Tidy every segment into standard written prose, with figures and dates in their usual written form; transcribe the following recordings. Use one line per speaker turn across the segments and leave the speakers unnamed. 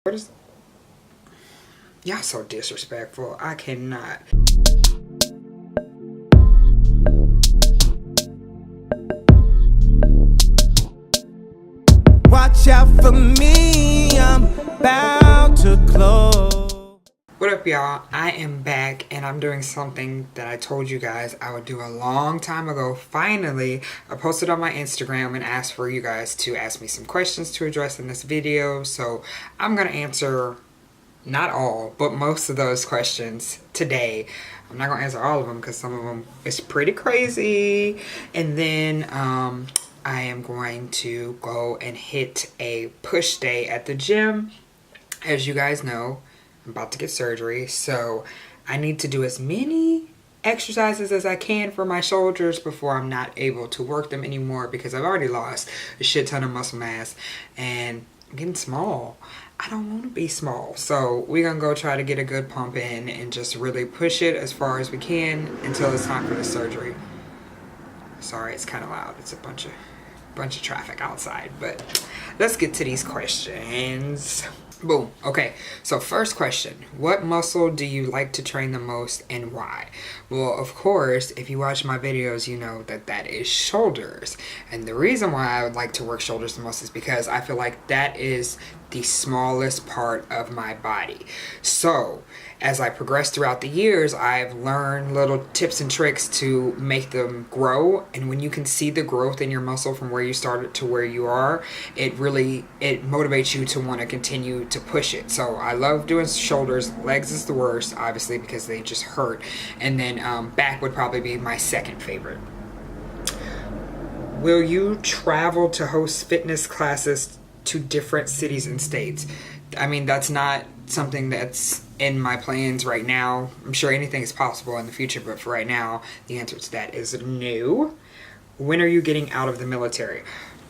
What is... Y'all so disrespectful. I cannot.
Watch out for me, I'm about to close.
What up, y'all? I am back and I'm doing something that I told you guys I would do a long time ago. Finally, I posted on my Instagram and asked for you guys to ask me some questions to address in this video. So I'm gonna answer not all, but most of those questions today. I'm not gonna answer all of them because some of them is pretty crazy. And then I am going to go and hit a push day at the gym. As you guys know, I'm about to get surgery, so I need to do as many exercises as I can for my shoulders before I'm not able to work them anymore, because I've already lost a shit ton of muscle mass and I'm getting small. I don't want to be small, so we're gonna go try to get a good pump in and just really push it as far as we can until it's time for the surgery. Sorry, it's kind of loud. It's a bunch of traffic outside, but let's get to these questions. Boom. Okay, so first question: what muscle do you like to train the most and why? Well, of course, if you watch my videos, you know that is shoulders. And the reason why I would like to work shoulders the most is because I feel like that is the smallest part of my body. So as I progress throughout the years, I've learned little tips and tricks to make them grow. And when you can see the growth in your muscle from where you started to where you are, it motivates you to want to continue to push it. So I love doing shoulders. Legs is the worst, obviously, because they just hurt. And then back would probably be my second favorite. Will you travel to host fitness classes to different cities and states? I mean, that's not something that's in my plans right now. I'm sure anything is possible in the future, but for right now, the answer to that is no. When are you getting out of the military?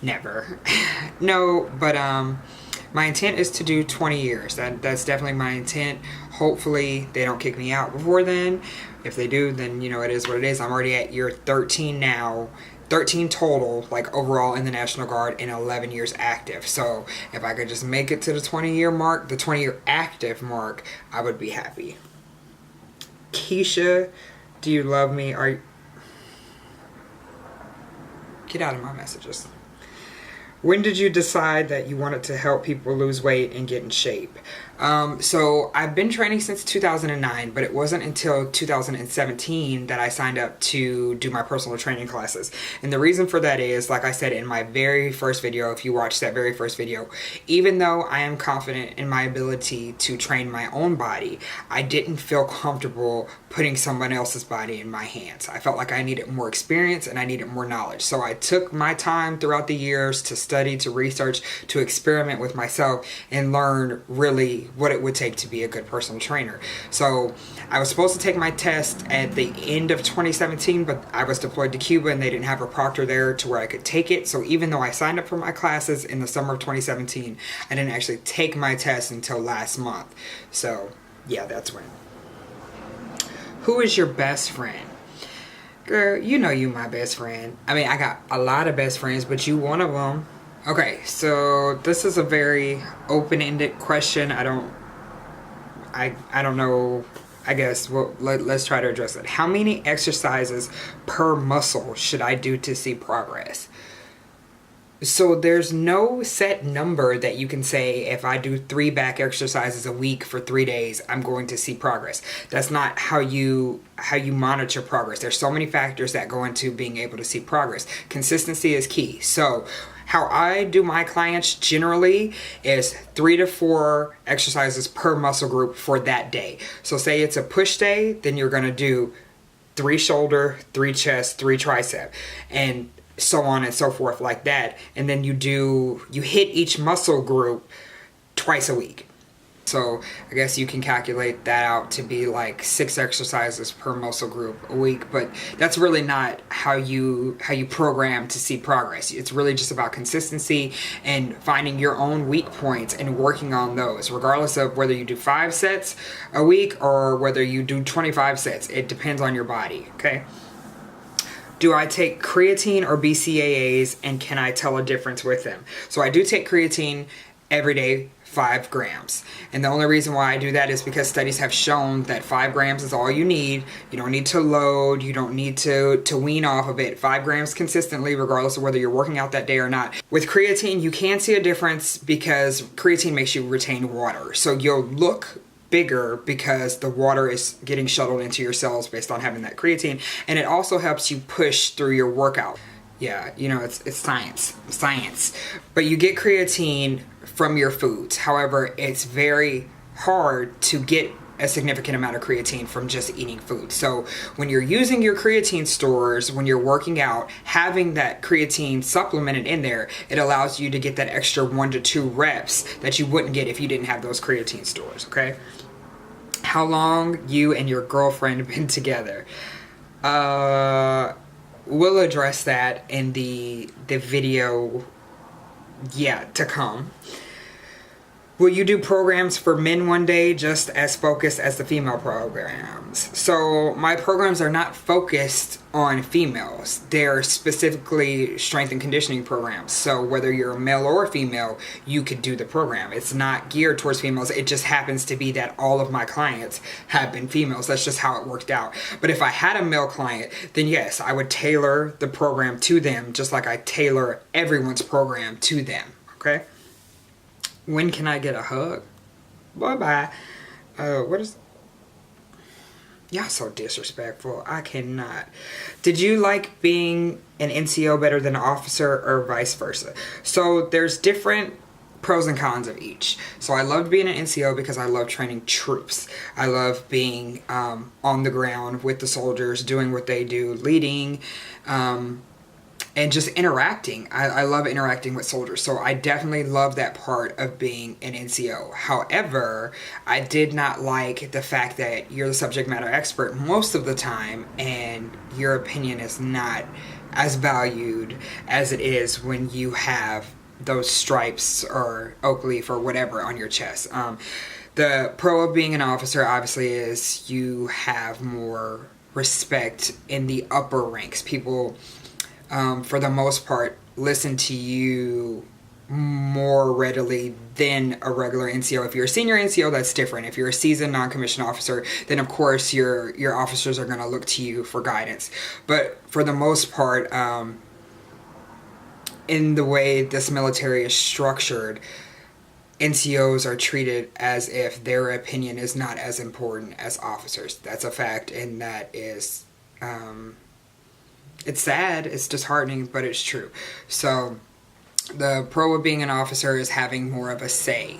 Never. No, but my intent is to do 20 years. That's definitely my intent. Hopefully they don't kick me out before then. If they do, then, you know, it is what it is. I'm already at year 13 now. 13 total, like overall in the National Guard, and 11 years active. So if I could just make it to the 20-year mark, the 20-year active mark, I would be happy. Keisha, do you love me? Get out of my messages. When did you decide that you wanted to help people lose weight and get in shape? So I've been training since 2009, but it wasn't until 2017 that I signed up to do my personal training classes. And the reason for that is, like I said in my very first video, if you watched that very first video, even though I am confident in my ability to train my own body, I didn't feel comfortable putting someone else's body in my hands. I felt like I needed more experience and I needed more knowledge. So I took my time throughout the years to study, to research, to experiment with myself and learn really what it would take to be a good personal trainer. So I was supposed to take my test at the end of 2017, but I was deployed to Cuba and they didn't have a proctor there to where I could take it. So even though I signed up for my classes in the summer of 2017, I didn't actually take my test until last month. So yeah, that's when. Who is your best friend? Girl, you know you my best friend. I mean, I got a lot of best friends, but you one of them. Okay, so this is a very open-ended question. I don't know. I guess let's try to address it. How many exercises per muscle should I do to see progress? So there's no set number that you can say, if I do 3 back exercises a week for 3 days, I'm going to see progress. That's not how you monitor progress. There's so many factors that go into being able to see progress. Consistency is key. So how I do my clients generally is 3 to 4 exercises per muscle group for that day. So say it's a push day, then you're going to do 3 shoulder, 3 chest, 3 tricep, and so on and so forth like that. And then you hit each muscle group twice a week. So I guess you can calculate that out to be like 6 exercises per muscle group a week, but that's really not how you program to see progress. It's really just about consistency and finding your own weak points and working on those, regardless of whether you do 5 sets a week or whether you do 25 sets. It depends on your body, okay? Do I take creatine or BCAAs, and can I tell a difference with them? So I do take creatine every day 5 grams. And the only reason why I do that is because studies have shown that 5 grams is all you need. You don't need to load. You don't need to wean off of it. 5 grams consistently, regardless of whether you're working out that day or not. With creatine, you can see a difference because creatine makes you retain water. So you'll look bigger because the water is getting shuttled into your cells based on having that creatine. And it also helps you push through your workout. Yeah, you know, it's science. But you get creatine from your foods. However, it's very hard to get a significant amount of creatine from just eating food. So when you're using your creatine stores, when you're working out, having that creatine supplemented in there, it allows you to get that extra 1 to 2 reps that you wouldn't get if you didn't have those creatine stores, okay? How long you and your girlfriend been together? We'll address that in the video, to come. Will you do programs for men one day just as focused as the female programs? So my programs are not focused on females. They're specifically strength and conditioning programs. So whether you're a male or a female, you could do the program. It's not geared towards females. It just happens to be that all of my clients have been females. That's just how it worked out. But if I had a male client, then yes, I would tailor the program to them just like I tailor everyone's program to them, okay? When can I get a hug? Bye-bye. What is... Y'all so disrespectful. I cannot. Did you like being an NCO better than an officer or vice versa? So there's different pros and cons of each. So I loved being an NCO because I love training troops. I love being on the ground with the soldiers, doing what they do, leading, and just interacting. I love interacting with soldiers. So I definitely love that part of being an NCO. However, I did not like the fact that you're the subject matter expert most of the time and your opinion is not as valued as it is when you have those stripes or oak leaf or whatever on your chest. The pro of being an officer obviously is you have more respect in the upper ranks. People, for the most part, listen to you more readily than a regular NCO. If you're a senior NCO, that's different. If you're a seasoned non-commissioned officer, then of course your officers are going to look to you for guidance. But for the most part, in the way this military is structured, NCOs are treated as if their opinion is not as important as officers. That's a fact, and that is... it's sad, it's disheartening, but it's true. So the pro of being an officer is having more of a say.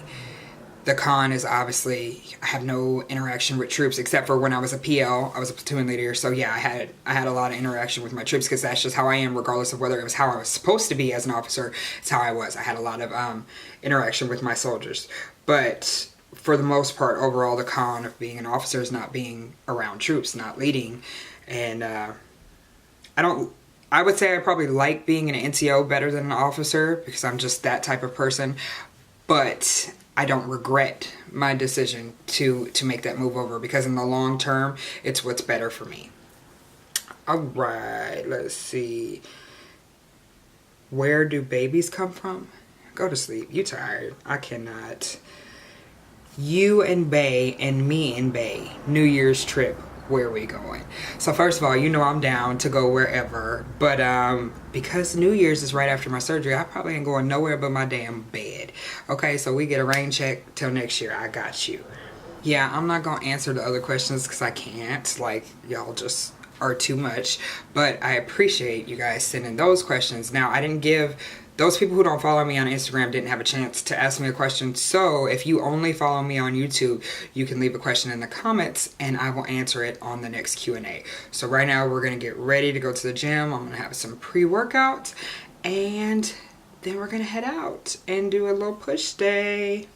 The con is obviously I have no interaction with troops except for when I was a PL. I was a platoon leader, so yeah, I had a lot of interaction with my troops because that's just how I am, regardless of whether it was how I was supposed to be as an officer. It's how I was. I had a lot of interaction with my soldiers. But for the most part, overall, the con of being an officer is not being around troops, not leading, and I would say I probably like being an NCO better than an officer because I'm just that type of person, but I don't regret my decision to make that move over because in the long term, it's what's better for me. All right, let's see. Where do babies come from? Go to sleep. You tired. I cannot. You and Bay and me and Bay. New Year's trip. Where are we going? So first of all, you know I'm down to go wherever, but because New Year's is right after my surgery, I probably ain't going nowhere but my damn bed. Okay, so we get a rain check till next year. I got you. Yeah, I'm not gonna answer the other questions because I can't. Like, y'all just are too much, but I appreciate you guys sending those questions. Now, I didn't give... Those people who don't follow me on Instagram didn't have a chance to ask me a question. So if you only follow me on YouTube, you can leave a question in the comments and I will answer it on the next Q&A. So right now we're going to get ready to go to the gym. I'm going to have some pre-workout and then we're going to head out and do a little push day.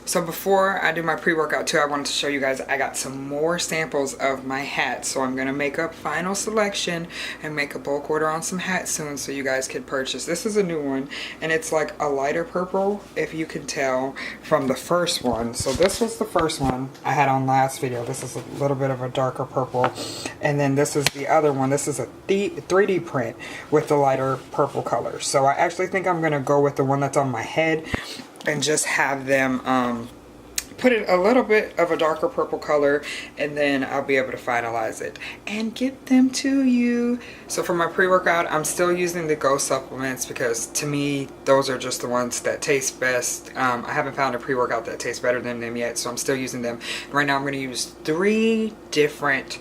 So before I do my pre-workout too, I wanted to show you guys I got some more samples of my hats. So I'm going to make up final selection and make a bulk order on some hats soon so you guys can purchase. This is a new one and it's like a lighter purple, if you can tell from the first one. So this was the first one I had on last video. This is a little bit of a darker purple. And then this is the other one. This is a 3D print with the lighter purple color. So I actually think I'm going to go with the one that's on my head. and just have them put it a little bit of a darker purple color, and then I'll be able to finalize it and get them to you. So for my pre-workout, I'm still using the Ghost supplements because to me those are just the ones that taste best. I haven't found a pre-workout that tastes better than them yet, so I'm still using them. Right now I'm going to use 3 different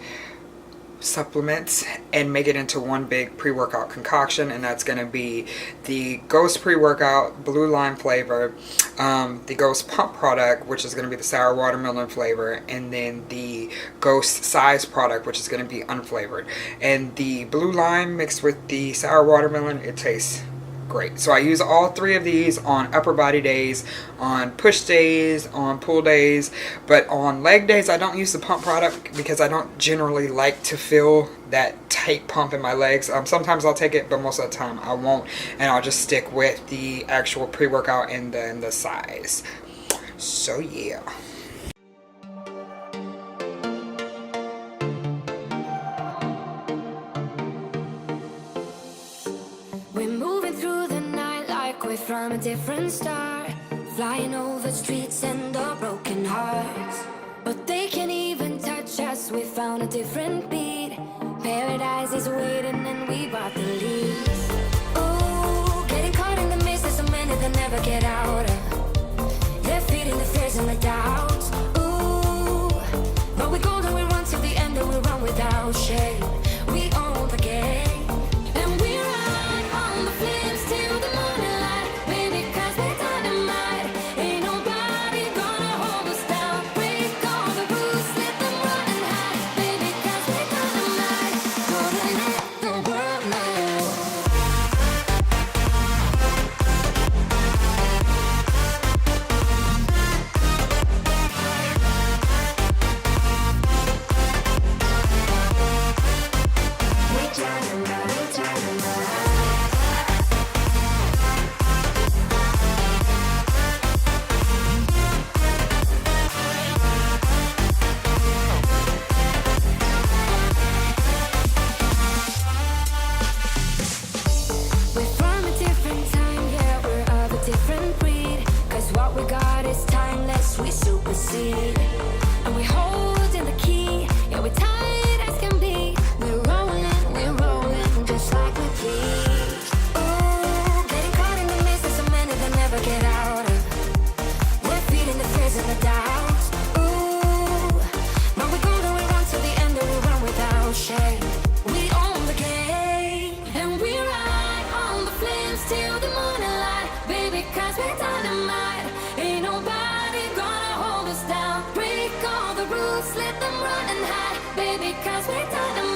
supplements and make it into one big pre-workout concoction, and that's going to be the Ghost pre-workout blue lime flavor, the Ghost pump product, which is going to be the sour watermelon flavor, and then the Ghost size product, which is going to be unflavored. And the blue lime mixed with the sour watermelon, it tastes great. So I use all 3 of these on upper body days, on push days, on pull days, but on leg days I don't use the pump product because I don't generally like to feel that tight pump in my legs. Sometimes I'll take it, but most of the time I won't, and I'll just stick with the actual pre-workout and then the size. So yeah.
From a different star, flying over streets and our broken hearts. But they can't even touch us, we found a different beat. Paradise is waiting and we bought the leaves. Ooh, getting caught in the mist, there's so many that never get out of. They're feeding the fears and the doubts. Ooh, but we go and we run till the end and we run without shame. We own the game. And we hold in the key, yeah, we're tight as can be. We're rolling, just like we please. Ooh, getting caught in the mist, there's so many that never get out of. We're feeding the fears and the doubts. Ooh, but we go and we run till the end and we run without shame. We own the game, and we ride on the flames till the morning light. Baby, 'cause we're dynamite. Ain't nobody gonna hold us down. Break all the rules, let them run and hide. Baby, 'cause we're dynamite.